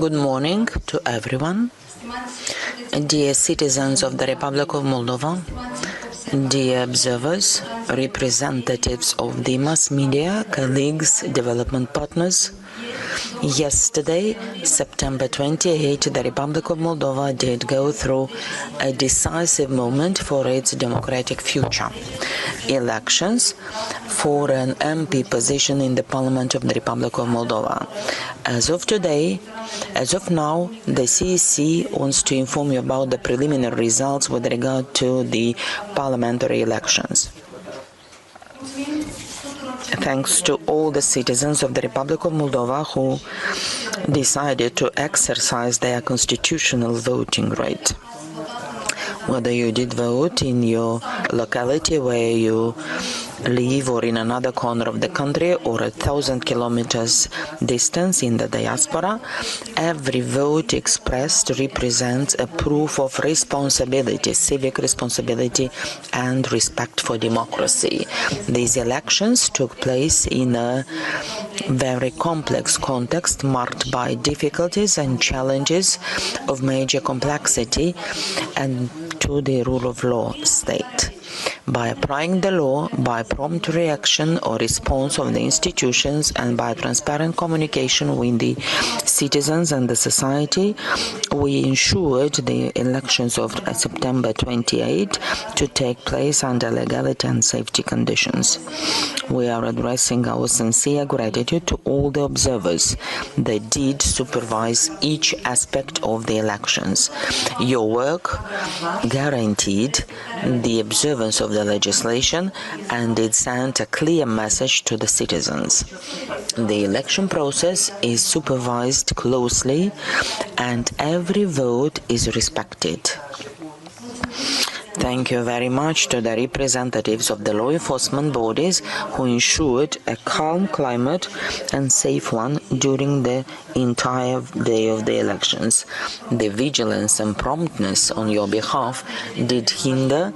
Good morning to everyone. Dear citizens of the Republic of Moldova, dear observers, representatives of the mass media, colleagues, development partners, yesterday, September 28, the Republic of Moldova did go through a decisive moment for its democratic future. Elections for an MP position in the Parliament of the Republic of Moldova. As of now, the CEC wants to inform you about the preliminary results with regard to the parliamentary elections. Thanks to all the citizens of the Republic of Moldova who decided to exercise their constitutional voting right. Whether you did vote in your locality where you live or in another corner of the country or 1,000 kilometers distance in the diaspora, every vote expressed represents a proof of responsibility, civic responsibility and respect for democracy. These elections took place in a very complex context marked by difficulties and challenges of major complexity and to the rule of law state. By applying the law, by prompt reaction or response of the institutions, and by transparent communication with the citizens and the society, we ensured the elections of September 28 to take place under legality and safety conditions. We are addressing our sincere gratitude to all the observers that did supervise each aspect of the elections. Your work guaranteed the observance of the legislation and it sent a clear message to the citizens. The election process is supervised closely and every vote is respected. Thank you very much to the representatives of the law enforcement bodies who ensured a calm climate and safe one during the entire day of the elections. The vigilance and promptness on your behalf did hinder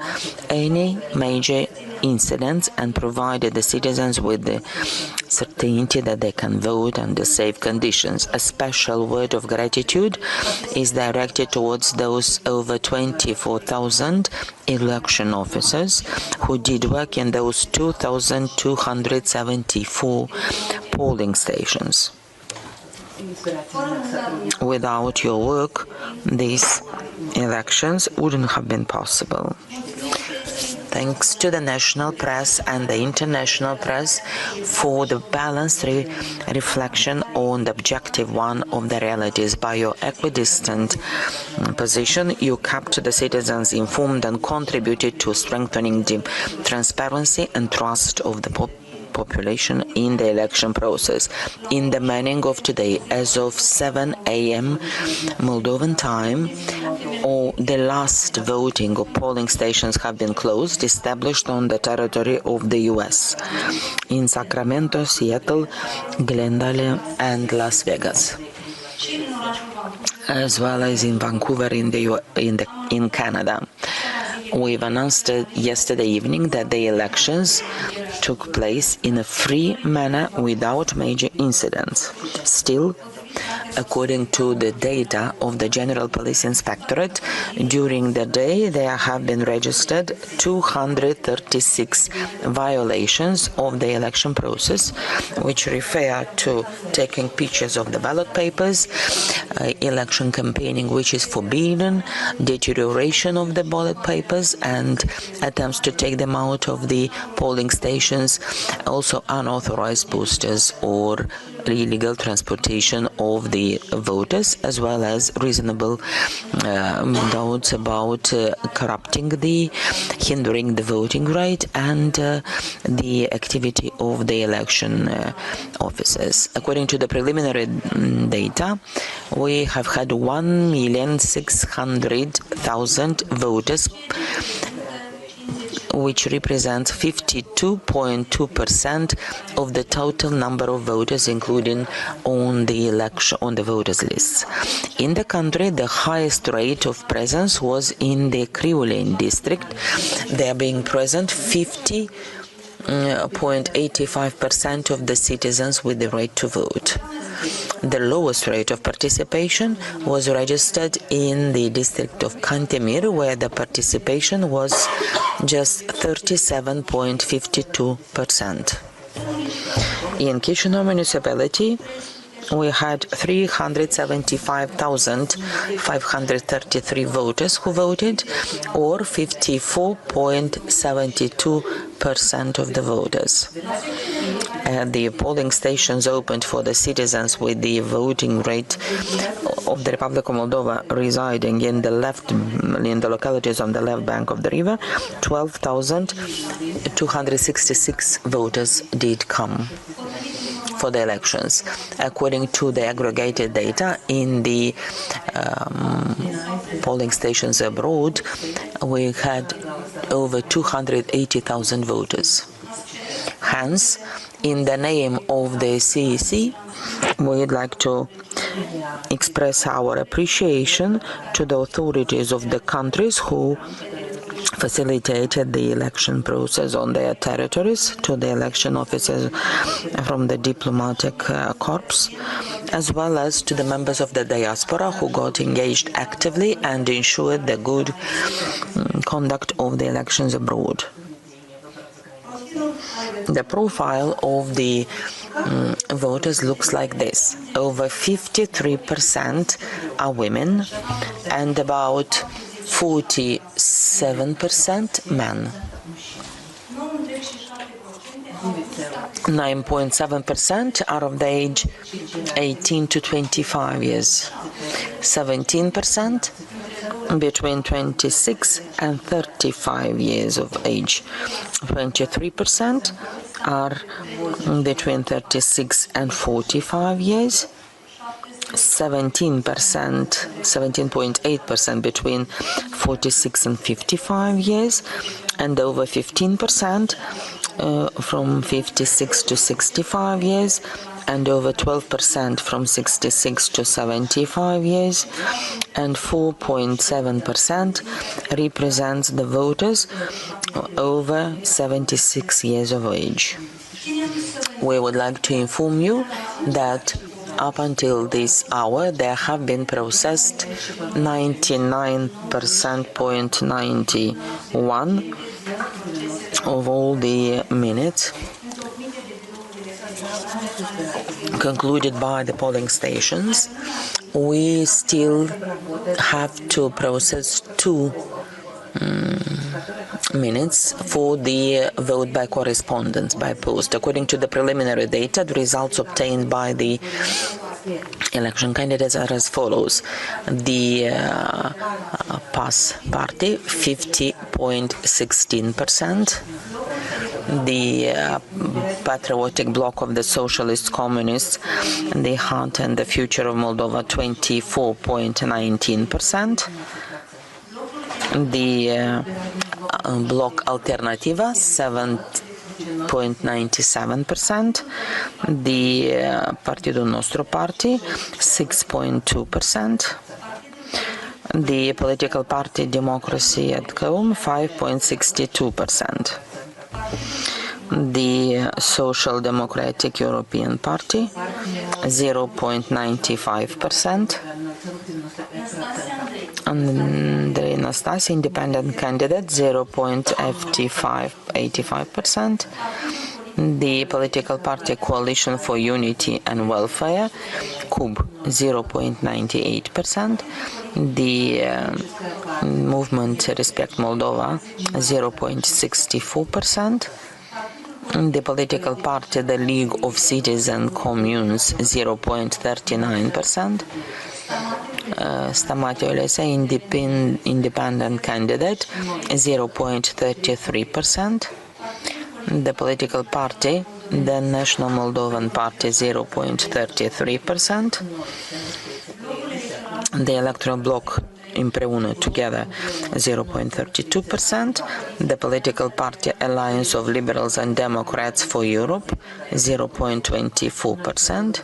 any major incidents and provided the citizens with the certainty that they can vote under safe conditions. A special word of gratitude is directed towards those over 24,000 election officers who did work in those 2,274 polling stations. Without your work, these elections wouldn't have been possible. Thanks to the national press and the international press for the balanced reflection on the objective one of the realities. By your equidistant position, you kept the citizens informed and contributed to strengthening the transparency and trust of the population in the election process. In the morning of today, as of 7 a.m. Moldovan time, all the last voting or polling stations have been closed, established on the territory of the U.S. in Sacramento, Seattle, Glendale, and Las Vegas, as well as in Vancouver in Canada. We've announced yesterday evening that the elections took place in a free manner without major incidents. Still, according to the data of the General Police Inspectorate, during the day there have been registered 236 violations of the election process, which refer to taking pictures of the ballot papers, election campaigning which is forbidden, deterioration of the ballot papers and attempts to take them out of the polling stations, also unauthorized posters or illegal transportation of the voters, as well as reasonable doubts about hindering the voting right and the activity of the election officers. According to the preliminary data, we have had 1,600,000 voters, which represents 52.2% of the total number of voters, including on the voters lists. In the country, the highest rate of presence was in the Criuleni district, there being present 50.85% of the citizens with the right to vote. The lowest rate of participation was registered in the district of Cantemir, where the participation was just 37.52%. In Chisinau municipality, we had 375,533 voters who voted, or 54.72% of the voters. The polling stations opened for the citizens with the voting rate of the Republic of Moldova residing in the localities on the left bank of the river. 12,266 voters did come for the elections. According to the aggregated data in the polling stations abroad, we had over 280,000 voters. Hence, in the name of the CEC, we would like to express our appreciation to the authorities of the countries who facilitated the election process on their territories, to the election officers from the diplomatic corps, as well as to the members of the diaspora who got engaged actively and ensured the good conduct of the elections abroad. The profile of the voters looks like this. Over 53% are women and about 47% men. 9.7% are of the age 18 to 25 years. 17% between 26 and 35 years of age. 23% are between 36 and 45 years. 17.8% between 46 and 55 years, and over 15% from 56 to 65 years, and over 12% from 66 to 75 years, and 4.7% represents the voters over 76 years of age. We would like to inform you that up until this hour, there have been processed 99.91% of all the minutes concluded by the polling stations. We still have to process 2 minutes for the vote by correspondence, by post. According to the preliminary data, the results obtained by the election candidates are as follows. The PAS party, 50.16%. The Patriotic Bloc of the Socialist Communists, the Heart and the Future of Moldova, 24.19%. The Bloc Alternativa, 7.97%. The Partidul Nostru Party, 6.2%. The political party Democracy at Home, 5.62%. The Social Democratic European Party, 0.95%. And the Anastasia independent candidate, 0.85%. The political party Coalition for Unity and Welfare, KUB, 0.98%. The movement Respect Moldova, 0.64%. The political party The League of Citizen Communes, 0.39%. Stamati Olesa, independent candidate, 0.33%. The political party, the National Moldovan Party, 0.33%. The electoral bloc Împreună, together, 0.32%. The political party Alliance of Liberals and Democrats for Europe, 0.24%.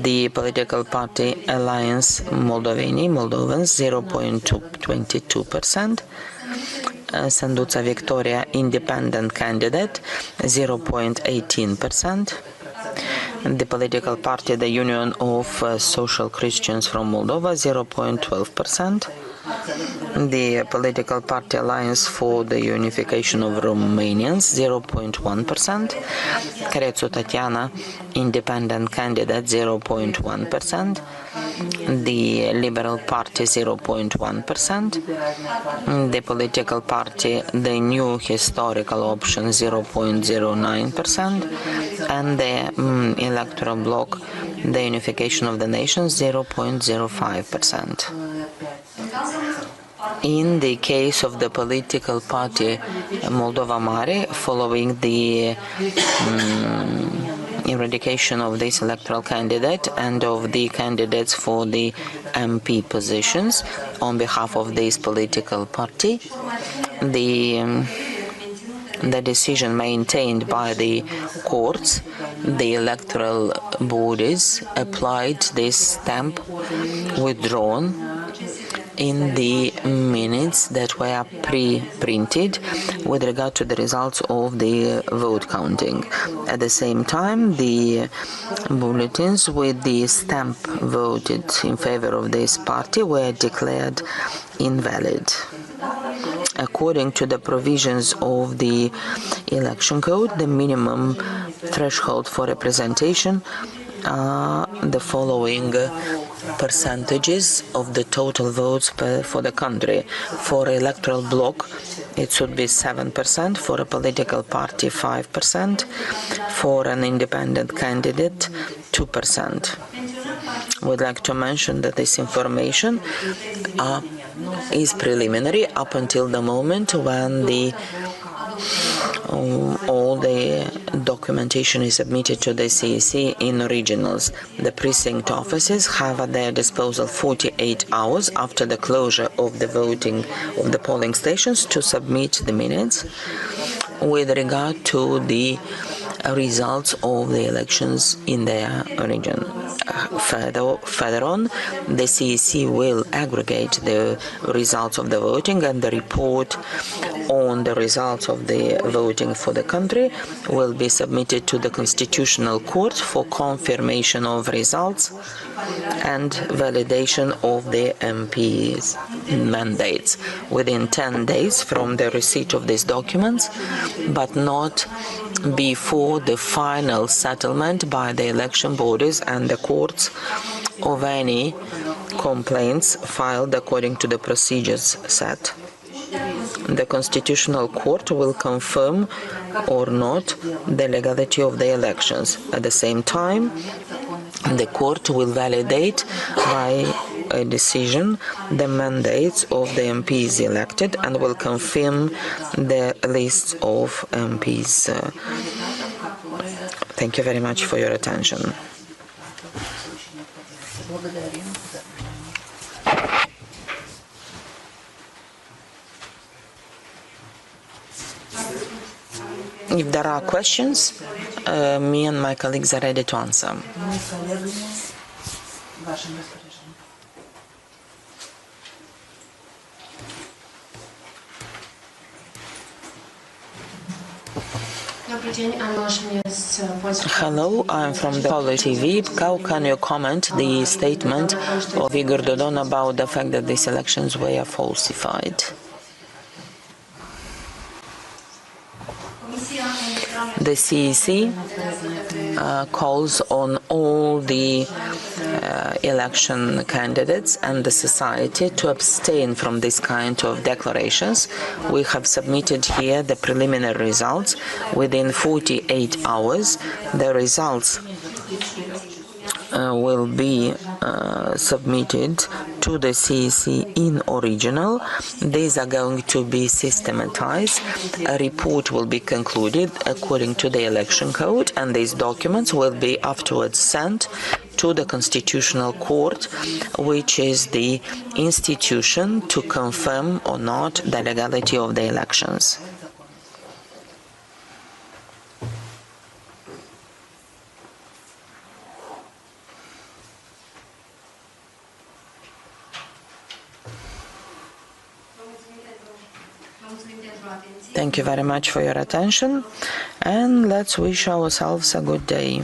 The political party Alliance Moldovans, 0.22%. Sanduța Victoria independent candidate, 0.18%. The political party, the Union of Social Christians from Moldova, 0.12%. The political party Alliance for the Unification of Romanians, 0.1%. Crețu Tatiana, independent candidate, 0.1%. The Liberal Party, 0.1%. The political party, the New Historical Option, 0.09%. And the electoral bloc, the Unification of the Nations, 0.05%. In the case of the political party Moldova Mare, following the eradication of this electoral candidate and of the candidates for the MP positions on behalf of this political party, the decision maintained by the courts, the electoral bodies applied this stamp withdrawn in the minutes that were pre-printed with regard to the results of the vote counting. At the same time, the bulletins with the stamp voted in favor of this party were declared invalid. According to the provisions of the election code, the minimum threshold for representation are the following percentages of the total votes for the country. For electoral bloc, it should be 7%, for a political party 5%, for an independent candidate 2%. We'd like to mention that this information is preliminary up until the moment when all the documentation is submitted to the CEC in originals. The precinct offices have at their disposal 48 hours after the closure of the polling stations to submit the minutes with regard to the results of the elections in their region. Further on, the CEC will aggregate the results of the voting, and the report on the results of the voting for the country will be submitted to the Constitutional Court for confirmation of results and validation of the MPs' mandates within 10 days from the receipt of these documents, but not before the final settlement by the election bodies and the courts of any complaints filed according to the procedures set. The Constitutional Court will confirm or not the legality of the elections. At the same time, the court will validate by a decision the mandates of the MPs elected and will confirm the list of MPs. Thank you very much for your attention. If there are questions, me and my colleagues are ready to answer. Hello, I'm from the Polish TV. How can you comment the statement of Igor Dodon about the fact that these elections were falsified? The CEC calls on all the election candidates and the society to abstain from this kind of declarations. We have submitted here the preliminary results. Within 48 hours, the results will be submitted to the CEC in original. These are going to be systematized. A report will be concluded according to the election code, and these documents will be afterwards sent to the Constitutional Court, which is the institution to confirm or not the legality of the elections. Thank you very much for your attention, and let's wish ourselves a good day.